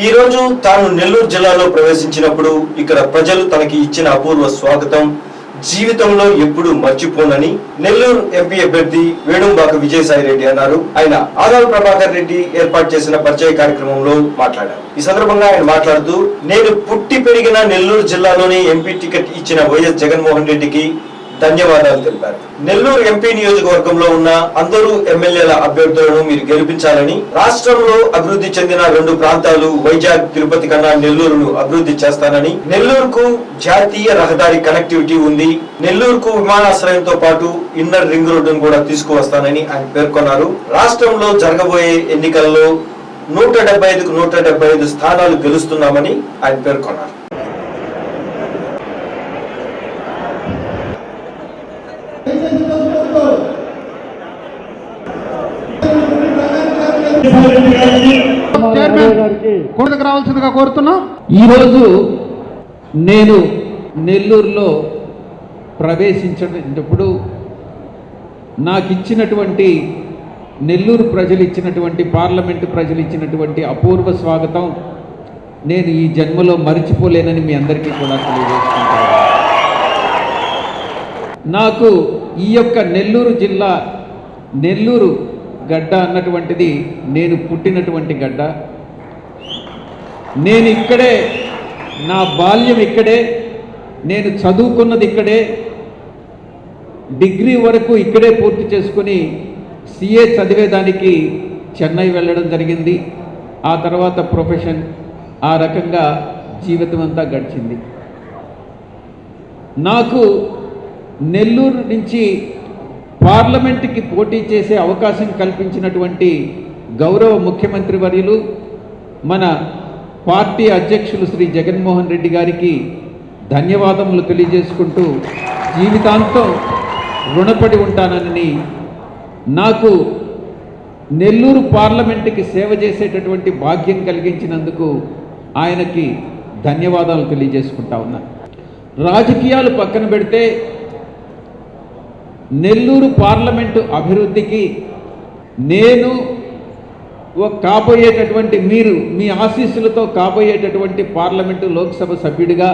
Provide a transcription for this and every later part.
ఈ రోజు తాను నెల్లూరు జిల్లాలో ప్రవేశించినప్పుడు ఇక్కడ ప్రజలు తనకి ఇచ్చిన అపూర్వ స్వాగతం జీవితంలో ఎప్పుడు మర్చిపోనని నెల్లూరు ఎంపీ అభ్యర్థి వేణుంబాక విజయసాయి రెడ్డి అన్నారు. ఆయన ఆదాల ప్రభాకర్ రెడ్డి ఏర్పాటు చేసిన పరిచయ కార్యక్రమంలో మాట్లాడారు. ఈ సందర్భంగా ఆయన మాట్లాడుతూ, నేను పుట్టి పెరిగిన నెల్లూరు జిల్లాలోని ఎంపీ టికెట్ ఇచ్చిన వైఎస్ జగన్మోహన్ రెడ్డికి ధన్యవాదాలు తెలిపారు. నెల్లూరు ఎంపీ నియోజకవర్గంలో ఉన్న అందరూ ఎమ్మెల్యేల అభ్యర్థులను మీరు గెలిపించాలని, రాష్ట్రంలో అభివృద్ధి చెందిన 2 ప్రాంతాలు వైజాగ్, తిరుపతి కన్నా నెల్లూరును అభివృద్ధి చేస్తానని, నెల్లూరుకు జాతీయ రహదారి కనెక్టివిటీ ఉంది, నెల్లూరుకు విమానాశ్రయంతో పాటు ఇన్నర్ రింగ్ రోడ్డును కూడా తీసుకువస్తానని ఆయన పేర్కొన్నారు. రాష్ట్రంలో జరగబోయే ఎన్నికల్లో 175కు 175 స్థానాలు గెలుస్తున్నామని ఆయన పేర్కొన్నారు. రావాల్సిందిగా కోరుతున్నాం. ఈరోజు నేను నెల్లూరులో ప్రవేశించేటప్పుడు నాకు ఇచ్చినటువంటి నెల్లూరు ప్రజలు ఇచ్చినటువంటి, పార్లమెంటు ప్రజలు ఇచ్చినటువంటి అపూర్వ స్వాగతం నేను ఈ జన్మలో మరిచిపోలేనని మీ అందరికీ కూడా తెలియజేసుకుంటాను. నాకు ఈ యొక్క నెల్లూరు జిల్లా, నెల్లూరు గడ్డ అన్నటువంటిది నేను పుట్టినటువంటి గడ్డ. నేను ఇక్కడే, నా బాల్యం ఇక్కడే, నేను చదువుకున్నది ఇక్కడే, డిగ్రీ వరకు ఇక్కడే పూర్తి చేసుకుని సిఏ చదివేదానికి చెన్నై వెళ్ళడం జరిగింది. ఆ తర్వాత ప్రొఫెషన్, ఆ రకంగా జీవితం అంతా గడిచింది. నాకు నెల్లూరు నుంచి పార్లమెంటుకి పోటీ చేసే అవకాశం కల్పించినటువంటి గౌరవ ముఖ్యమంత్రి వర్యులు, మన పార్టీ అధ్యక్షులు శ్రీ జగన్మోహన్ రెడ్డి గారికి ధన్యవాదములు తెలియజేసుకుంటూ జీవితాంతం రుణపడి ఉంటానని, నాకు నెల్లూరు పార్లమెంటుకి సేవ చేసేటటువంటి భాగ్యం కలిగించినందుకు ఆయనకి ధన్యవాదాలు తెలియజేసుకుంటా ఉన్నా. రాజకీయాలు పక్కన పెడితే నెల్లూరు పార్లమెంటు అభివృద్ధికి నేను కాబోయేటటువంటి, మీరు మీ ఆశీస్సులతో కాబోయేటటువంటి పార్లమెంటు లోక్సభ సభ్యుడిగా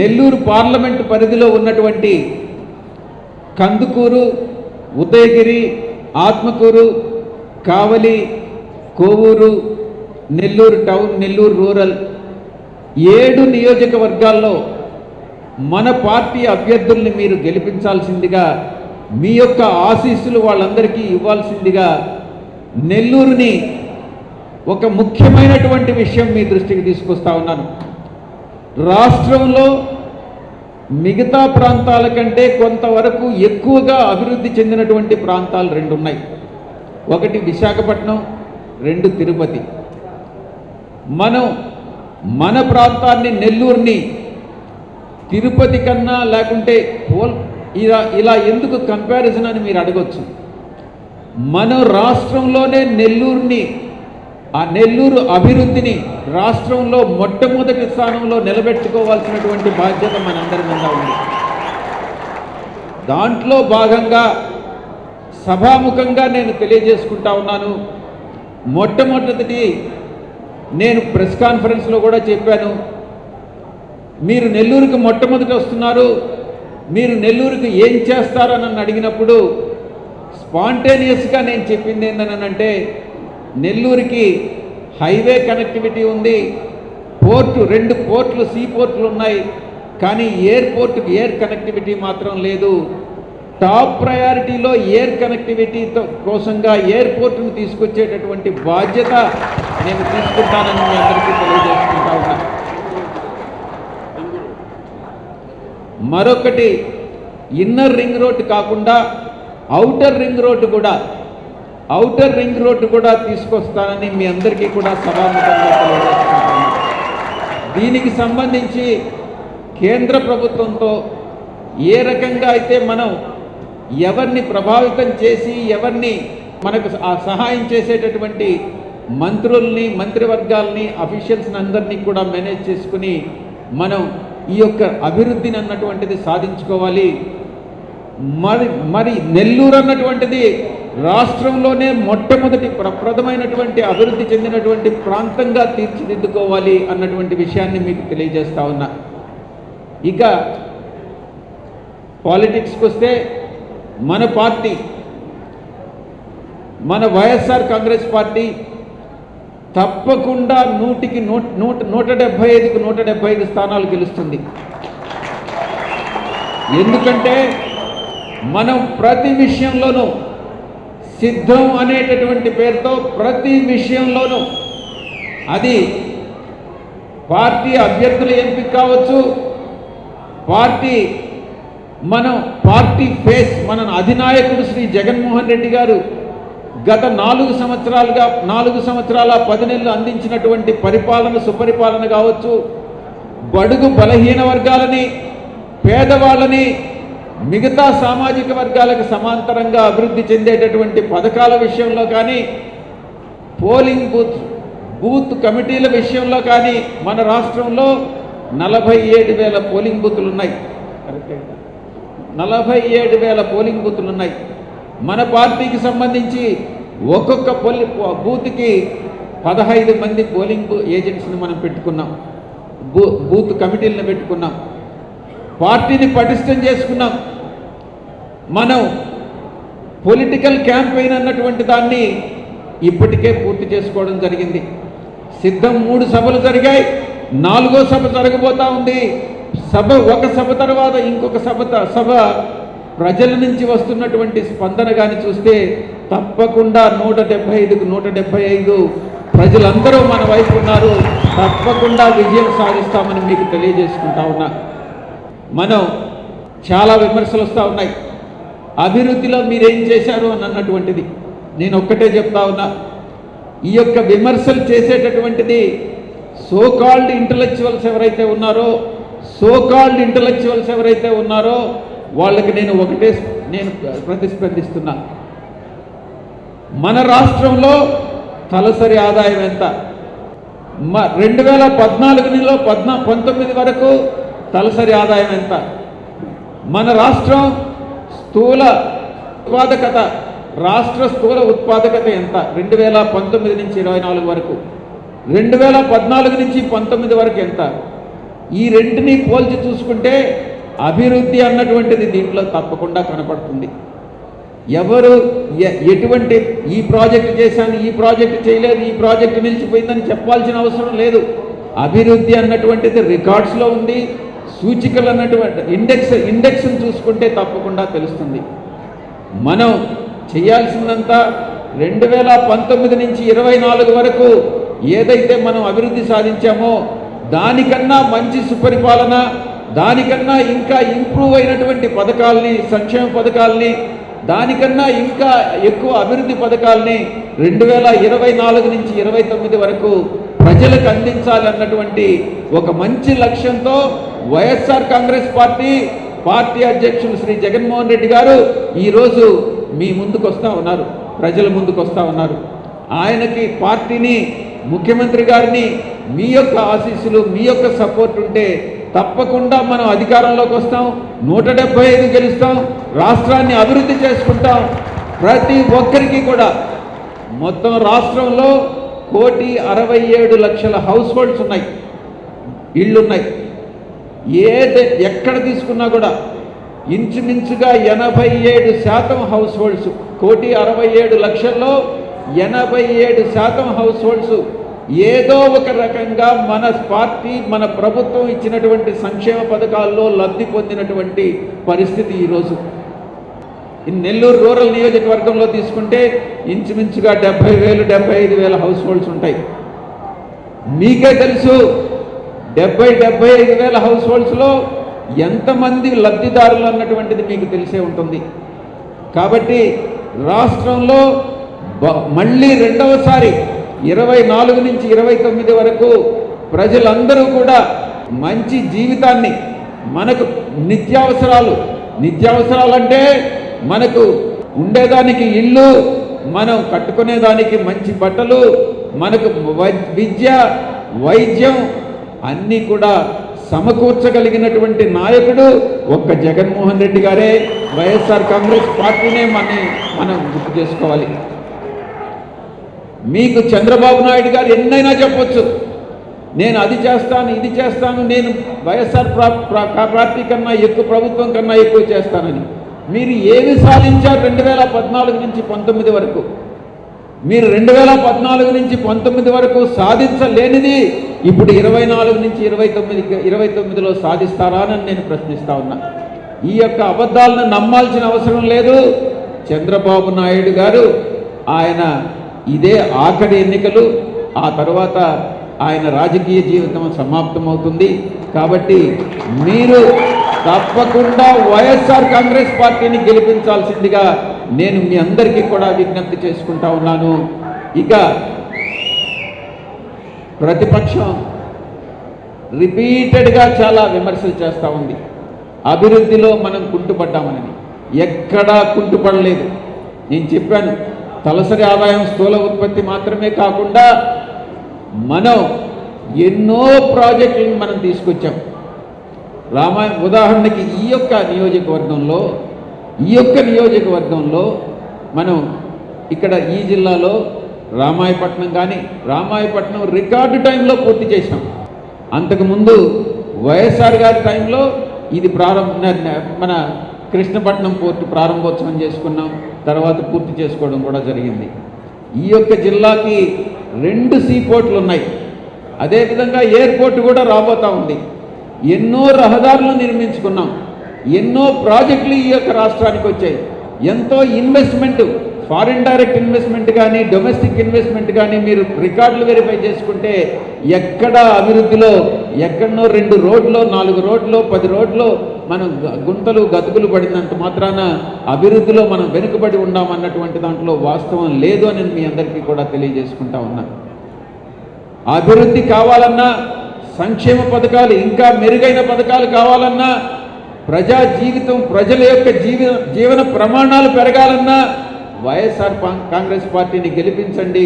నెల్లూరు పార్లమెంటు పరిధిలో ఉన్నటువంటి కందుకూరు, ఉదయగిరి, ఆత్మకూరు, కావలి, కోవూరు, నెల్లూరు టౌన్, నెల్లూరు రూరల్ 7 నియోజకవర్గాల్లో మన పార్టీ అభ్యర్థుల్ని మీరు గెలిపించాల్సిందిగా, మీ యొక్క ఆశీస్సులు వాళ్ళందరికీ ఇవ్వాల్సిందిగా నెల్లూరుని ఒక ముఖ్యమైనటువంటి విషయం మీ దృష్టికి తీసుకొస్తా ఉన్నాను. రాష్ట్రంలో మిగతా ప్రాంతాల కంటే కొంతవరకు ఎక్కువగా అభివృద్ధి చెందినటువంటి ప్రాంతాలు 2 ఉన్నాయి. ఒకటి విశాఖపట్నం, 2 తిరుపతి. మనం మన ప్రాంతాన్ని, నెల్లూరుని తిరుపతి కన్నా లేకుంటే ఇలా ఎందుకు కంపారిజన్ అని మీరు అడగొచ్చు. మన రాష్ట్రంలోనే నెల్లూరుని, ఆ నెల్లూరు అభివృద్ధిని రాష్ట్రంలో మొట్టమొదటి స్థానంలో నిలబెట్టుకోవాల్సినటువంటి బాధ్యత మనందరి మీద ఉంది. దాంట్లో భాగంగా సభాముఖంగా నేను తెలియజేసుకుంటా ఉన్నాను. మొట్టమొదటిది నేను ప్రెస్ కాన్ఫరెన్స్లో కూడా చెప్పాను, మీరు నెల్లూరుకి మొట్టమొదటి వస్తున్నారు, మీరు నెల్లూరుకి ఏం చేస్తారని నన్ను అడిగినప్పుడు స్పాంటేనియస్గా నేను చెప్పింది ఏంటనంటే, నెల్లూరుకి హైవే కనెక్టివిటీ ఉంది, పోర్టు 2 పోర్ట్లు, సీ పోర్ట్లు ఉన్నాయి, కానీ ఎయిర్పోర్టుకి ఎయిర్ కనెక్టివిటీ మాత్రం లేదు. టాప్ ప్రయారిటీలో ఎయిర్ కనెక్టివిటీతో కోసంగా ఎయిర్పోర్టును తీసుకొచ్చేటటువంటి బాధ్యత నేను తీసుకుంటానని మీ అందరికీ తెలియజేసుకుంటా ఉన్నా. మరొకటి, ఇన్నర్ రింగ్ రోడ్డు కాకుండా ఔటర్ రింగ్ రోడ్డు కూడా తీసుకొస్తానని మీ అందరికీ కూడా సభాముఖంగా తెలియజేసుకుంటాను. దీనికి సంబంధించి కేంద్ర ప్రభుత్వంతో ఏ రకంగా అయితే మనం ఎవరిని ప్రభావితం చేసి, ఎవరిని మనకు సహాయం చేసేటటువంటి మంత్రుల్ని, మంత్రివర్గాల్ని, అఫీషియల్స్ని అందరినీ కూడా మేనేజ్ చేసుకుని మనం ఈ యొక్క అభివృద్ధిని అన్నటువంటిది సాధించుకోవాలి. మరి నెల్లూరు అన్నటువంటిది రాష్ట్రంలోనే మొట్టమొదటి ప్రప్రథమైనటువంటి అభివృద్ధి చెందినటువంటి ప్రాంతంగా తీర్చిదిద్దుకోవాలి అన్నటువంటి విషయాన్ని మీకు తెలియజేస్తా ఉన్నా. ఇక పాలిటిక్స్కి వస్తే మన పార్టీ, మన వైఎస్ఆర్ కాంగ్రెస్ పార్టీ తప్పకుండా 100కి 175కి 175 స్థానాలు గెలుస్తుంది. ఎందుకంటే మనం ప్రతి విషయంలోనూ సిద్ధం అనేటటువంటి పేరుతో ప్రతి విషయంలోనూ, అది పార్టీ అభ్యర్థుల ఎంపిక కావచ్చు, పార్టీ ఫేస్ మన అధినాయకుడు శ్రీ జగన్మోహన్ రెడ్డి గారు గత 4 సంవత్సరాల 10 నెలలు అందించినటువంటి సుపరిపాలన కావచ్చు, బడుగు బలహీన వర్గాలని, పేదవాళ్ళని, మిగతా సామాజిక వర్గాలకు సమాంతరంగా అభివృద్ధి చెందేటటువంటి పథకాల విషయంలో కానీ, పోలింగ్ బూత్ కమిటీల విషయంలో కానీ మన రాష్ట్రంలో 47,000 పోలింగ్ బూతులు ఉన్నాయి. 47,000 పోలింగ్ బూతులు ఉన్నాయి. మన పార్టీకి సంబంధించి ఒక్కొక్క బూత్కి 15 మంది పోలింగ్ ఏజెంట్స్ని మనం పెట్టుకున్నాం, బూత్ కమిటీలను పెట్టుకున్నాం, పార్టీని పటిష్టం చేసుకున్నాం. మనం పొలిటికల్ క్యాంపెయిన్ అన్నటువంటి దాన్ని ఇప్పటికే పూర్తి చేసుకోవడం జరిగింది. సిద్ధం 3 సభలు జరిగాయి, 4వ సభ జరగబోతా ఉంది. ఒక సభ తర్వాత ఇంకొక సభ ప్రజల నుంచి వస్తున్నటువంటి స్పందన కానీ చూస్తే తప్పకుండా 175కు 175 ప్రజలందరూ మన వైపు ఉన్నారు. తప్పకుండా విజయం సాధిస్తామని మీకు తెలియజేసుకుంటా ఉన్నా. మనం చాలా విమర్శలు వస్తూ ఉన్నాయి, అభివృద్ధిలో మీరేం చేశారు అని అన్నటువంటిది. నేను ఒక్కటే చెప్తా ఉన్నా, ఈ యొక్క విమర్శలు చేసేటటువంటిది సోకాల్డ్ ఇంటలెక్చువల్స్ ఎవరైతే ఉన్నారో వాళ్ళకి నేను ప్రతిస్పందిస్తున్నా. మన రాష్ట్రంలో తలసరి ఆదాయం ఎంత? 2014లో 19 వరకు తలసరి ఆదాయం ఎంత? మన రాష్ట్రం రాష్ట్ర స్థూల ఉత్పాదకత ఎంత? 2019 నుంచి 24 వరకు, 2014 నుంచి 19 వరకు ఎంత? ఈ రెంటిని పోల్చి చూసుకుంటే అభివృద్ధి అన్నటువంటిది దీంట్లో తప్పకుండా కనపడుతుంది. ఎవరు ఎటువంటి ఈ ప్రాజెక్టు చేశాను, ఈ ప్రాజెక్టు చేయలేదు, ఈ ప్రాజెక్టు నిలిచిపోయిందని చెప్పాల్సిన అవసరం లేదు. అభివృద్ధి అన్నటువంటిది రికార్డ్స్లో ఉంది. సూచికలు అన్నటువంటి ఇండెక్స్ని చూసుకుంటే తప్పకుండా తెలుస్తుంది. మనం చేయాల్సిందంతా 2019 నుంచి 24 వరకు ఏదైతే మనం అభివృద్ధి సాధించామో దానికన్నా మంచి సుపరిపాలన, దానికన్నా ఇంకా ఇంప్రూవ్ అయినటువంటి పథకాలని, సంక్షేమ పథకాలని, దానికన్నా ఇంకా ఎక్కువ అభివృద్ధి పథకాలని 2024 నుంచి 29 వరకు ప్రజలకు అందించాలి అన్నటువంటి ఒక మంచి లక్ష్యంతో వైఎస్ఆర్ కాంగ్రెస్ పార్టీ అధ్యక్షులు శ్రీ జగన్మోహన్ రెడ్డి గారు ఈరోజు మీ ముందుకు వస్తూ ఉన్నారు, ప్రజల ముందుకు వస్తూ ఉన్నారు. ఆయనకి, పార్టీని, ముఖ్యమంత్రి గారిని మీ యొక్క ఆశీస్సులు, మీ యొక్క సపోర్ట్ ఉంటే తప్పకుండా మనం అధికారంలోకి వస్తాం, 175 గెలుస్తాం, రాష్ట్రాన్ని అభివృద్ధి చేసుకుంటాం. ప్రతి ఒక్కరికి కూడా మొత్తం రాష్ట్రంలో 1,67,00,000 హౌస్ హోల్డ్స్ ఉన్నాయి, ఇళ్ళున్నాయి. ఎక్కడ తీసుకున్నా కూడా ఇంచుమించుగా 87% హౌస్ హోల్డ్స్, 1,67,00,000లో 87% హౌస్ హోల్డ్స్ ఏదో ఒక రకంగా మన పార్టీ, మన ప్రభుత్వం ఇచ్చినటువంటి సంక్షేమ పథకాల్లో లబ్ధి పొందినటువంటి పరిస్థితి ఈరోజు. నెల్లూరు రూరల్ నియోజకవర్గంలో తీసుకుంటే ఇంచుమించుగా 70,000, 75,000 హౌస్ హోల్డ్స్ ఉంటాయి. మీకే తెలుసు 75,000 హౌస్ హోల్డ్స్లో ఎంతమంది లబ్ధిదారులు అన్నటువంటిది మీకు తెలిసే ఉంటుంది. కాబట్టి రాష్ట్రంలో మళ్ళీ రెండవసారి 24 నుంచి 29 వరకు ప్రజలందరూ కూడా మంచి జీవితాన్ని, మనకు నిత్యావసరాలు అంటే మనకు ఉండేదానికి ఇల్లు, మనం కట్టుకునేదానికి మంచి బట్టలు, మనకు విద్య, వైద్యం అన్నీ కూడా సమకూర్చగలిగినటువంటి నాయకుడు ఒక్క జగన్మోహన్ రెడ్డి గారే. వైఎస్ఆర్ కాంగ్రెస్ పార్టీనే మనం గుర్తు చేసుకోవాలి. మీకు చంద్రబాబు నాయుడు గారు ఎన్నైనా చెప్పొచ్చు, నేను అది చేస్తాను ఇది చేస్తాను, నేను వైఎస్ఆర్ పార్టీ కన్నా ఎక్కువ, ప్రభుత్వం కన్నా ఎక్కువ చేస్తానని. మీరు ఏమి సాధించారు 2014 నుంచి 19 వరకు? మీరు 2014 నుంచి 19 వరకు సాధించలేనిది ఇప్పుడు 24 నుంచి 29లో సాధిస్తారా అని నేను ప్రశ్నిస్తా ఉన్నా. ఈ యొక్క అబద్ధాలను నమ్మాల్సిన అవసరం లేదు. చంద్రబాబు నాయుడు గారు ఆయన ఇదే ఆఖరి ఎన్నికలు, ఆ తర్వాత ఆయన రాజకీయ జీవితం సమాప్తమవుతుంది. కాబట్టి మీరు తప్పకుండా వైఎస్ఆర్ కాంగ్రెస్ పార్టీని గెలిపించాల్సిందిగా నేను మీ అందరికీ కూడా విజ్ఞప్తి చేసుకుంటా ఉన్నాను. ఇక ప్రతిపక్షం రిపీటెడ్గా చాలా విమర్శలు చేస్తూ ఉంది. అభివృద్ధిలో మనం కుంటుపడ్డామని. ఎక్కడా కుంటుపడలేదు. నేను చెప్పాను, తలసరి ఆదాయం స్థూల ఉత్పత్తి మాత్రమే కాకుండా మనం ఎన్నో ప్రాజెక్టులను మనం తీసుకొచ్చాం. ఉదాహరణకి ఈ యొక్క నియోజకవర్గంలో మనం ఇక్కడ ఈ జిల్లాలో రామాయపట్నం రికార్డు టైంలో పూర్తి చేశాం. అంతకుముందు వైఎస్ఆర్ గారి టైంలో ఇది మన కృష్ణపట్నం పోర్టు ప్రారంభోత్సవం చేసుకున్నాం, తర్వాత పూర్తి చేసుకోవడం కూడా జరిగింది. ఈ యొక్క జిల్లాకి 2 సీపోర్ట్లు ఉన్నాయి. అదేవిధంగా ఎయిర్పోర్ట్ కూడా రాబోతూ ఉంది. ఎన్నో రహదారులు నిర్మించుకున్నాం. ఎన్నో ప్రాజెక్టులు ఈ యొక్క రాష్ట్రానికి వచ్చాయి. ఎంతో ఇన్వెస్ట్మెంట్, ఫారిన్ డైరెక్ట్ ఇన్వెస్ట్మెంట్ కానీ డొమెస్టిక్ ఇన్వెస్ట్మెంట్ కానీ మీరు రికార్డులు వెరిఫై చేసుకుంటే ఎక్కడ అభివృద్ధిలో ఎక్కడనో 2 రోడ్లో 4 రోడ్లో 10 రోడ్లో మనం గుంతలు గతుకులు పడినంత మాత్రాన అభివృద్ధిలో మనం వెనుకబడి ఉన్నామన్నటువంటి దాంట్లో వాస్తవం లేదు అని మీ అందరికీ కూడా తెలియజేసుకుంటా ఉన్నాను. అభివృద్ధి కావాలన్నా, సంక్షేమ పథకాలు ఇంకా మెరుగైన పథకాలు కావాలన్నా, ప్రజా జీవితం ప్రజల యొక్క జీవన ప్రమాణాలు పెరగాలన్నా వైఎస్ఆర్ కాంగ్రెస్ పార్టీని గెలిపించండి.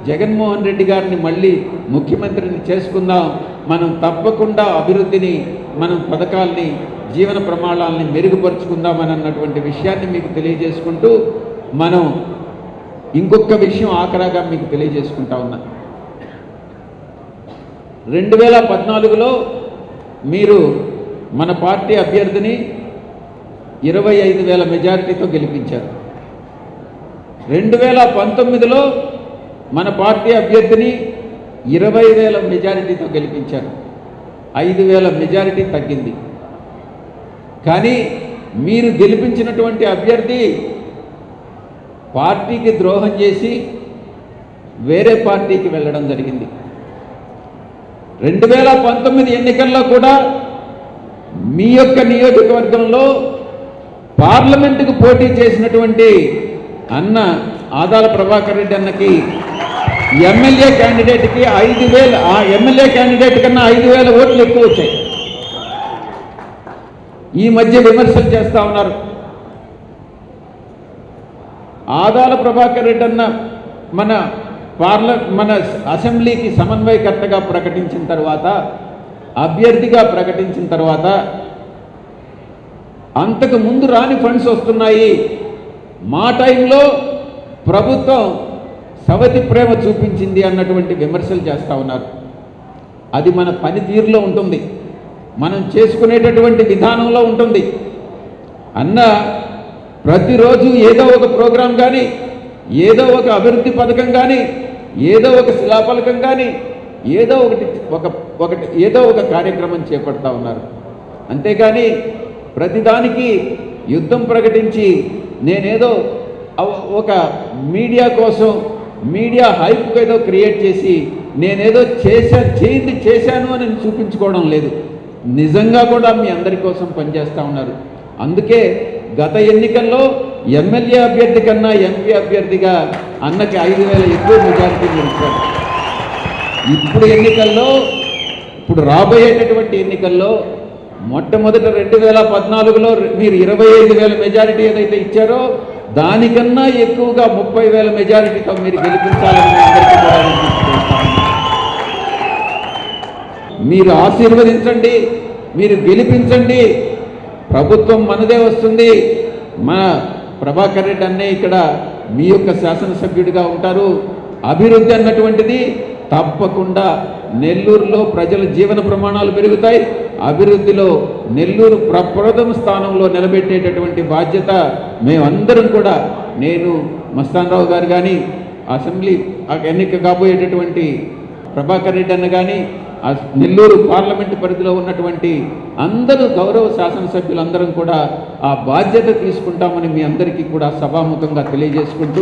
జగన్మోహన్ రెడ్డి గారిని మళ్ళీ ముఖ్యమంత్రిని చేసుకుందాం. మనం తప్పకుండా అభివృద్ధిని, మనం పథకాల్ని, జీవన ప్రమాణాలని మెరుగుపరుచుకుందామని అన్నటువంటి విషయాన్ని మీకు తెలియజేసుకుంటూ మనం ఇంకొక విషయం ఆఖరాగా మీకు తెలియజేసుకుంటా ఉన్నా. 2014లో మీరు మన పార్టీ అభ్యర్థిని 25,000 మెజారిటీతో గెలిపించారు. 2019లో మన పార్టీ అభ్యర్థిని 20,000 మెజారిటీతో గెలిపించారు. 5,000 మెజారిటీ తగ్గింది. కానీ మీరు గెలిపించినటువంటి అభ్యర్థి పార్టీకి ద్రోహం చేసి వేరే పార్టీకి వెళ్ళడం జరిగింది. 2019 ఎన్నికల్లో కూడా మీ యొక్క నియోజకవర్గంలో పార్లమెంటుకు పోటీ చేసినటువంటి అన్న ఆదాల ప్రభాకర్ రెడ్డి అన్నకి ఎమ్మెల్యే క్యాండిడేట్కి 5,000, ఆ ఎమ్మెల్యే క్యాండిడేట్ కన్నా 5,000 ఓట్లు ఎక్కువ వచ్చాయి. ఈ మధ్య విమర్శలు చేస్తూ ఉన్నారు. ఆదాల ప్రభాకర్ రెడ్డి అన్న మన అసెంబ్లీకి సమన్వయకర్తగా ప్రకటించిన తర్వాత, అభ్యర్థిగా ప్రకటించిన తర్వాత అంతకు ముందు రాని ఫండ్స్ వస్తున్నాయి, మా టైంలో ప్రభుత్వం సవతి ప్రేమ చూపించింది అన్నటువంటి విమర్శలు చేస్తూ ఉన్నారు. అది మన పనితీరులో ఉంటుంది, మనం చేసుకునేటటువంటి విధానంలో ఉంటుంది. అన్న ప్రతిరోజు ఏదో ఒక ప్రోగ్రాం కానీ, ఏదో ఒక అభివృద్ధి పథకం కానీ, ఏదో ఒక శిలాఫలకం కానీ, ఏదో ఒక కార్యక్రమం చేపడతా ఉన్నారు. అంతేగాని ప్రతిదానికి యుద్ధం ప్రకటించి నేనేదో ఒక మీడియా కోసం, మీడియా హైప్ ఏదో క్రియేట్ చేసి నేనేదో చేశాను అని చూపించుకోవడం లేదు. నిజంగా కూడా మీ అందరి కోసం పనిచేస్తూ ఉన్నారు. అందుకే గత ఎన్నికల్లో ఎమ్మెల్యే అభ్యర్థి కన్నా ఎంపీ అభ్యర్థిగా అన్నకి 5,000 ఎక్కువ మెజారిటీ గెలిచారు. ఇప్పుడు రాబోయేటటువంటి ఎన్నికల్లో మొట్టమొదట 2014లో మీరు 25,000 మెజారిటీ ఏదైతే ఇచ్చారో దానికన్నా ఎక్కువగా 30,000 మెజారిటీతో మీరు గెలిపించాలని అందరికీ కూడా విజ్ఞప్తి చేస్తాను. మీరు ఆశీర్వదించండి. మీరు గెలిపించండి, ప్రభుత్వం మనదే వస్తుంది. మన ప్రభాకర్ రెడ్డి అన్నయ్య ఇక్కడ మీ యొక్క శాసనసభ్యుడిగా ఉంటారు. అభివృద్ధి అన్నటువంటిది తప్పకుండా నెల్లూరులో ప్రజల జీవన ప్రమాణాలు పెరుగుతాయి. అభివృద్ధిలో నెల్లూరు ప్రప్రథమ స్థానంలో నిలబెట్టేటటువంటి బాధ్యత మేమందరం కూడా, నేను మస్తాన్ రావు గారు కానీ, అసెంబ్లీ ఎన్నిక కాబోయేటటువంటి ప్రభాకర్ రెడ్డి అన్న కానీ, నెల్లూరు పార్లమెంటు పరిధిలో ఉన్నటువంటి అందరూ గౌరవ శాసనసభ్యులందరం కూడా ఆ బాధ్యత తీసుకుంటామని మీ అందరికీ కూడా సభాముఖంగా తెలియజేసుకుంటూ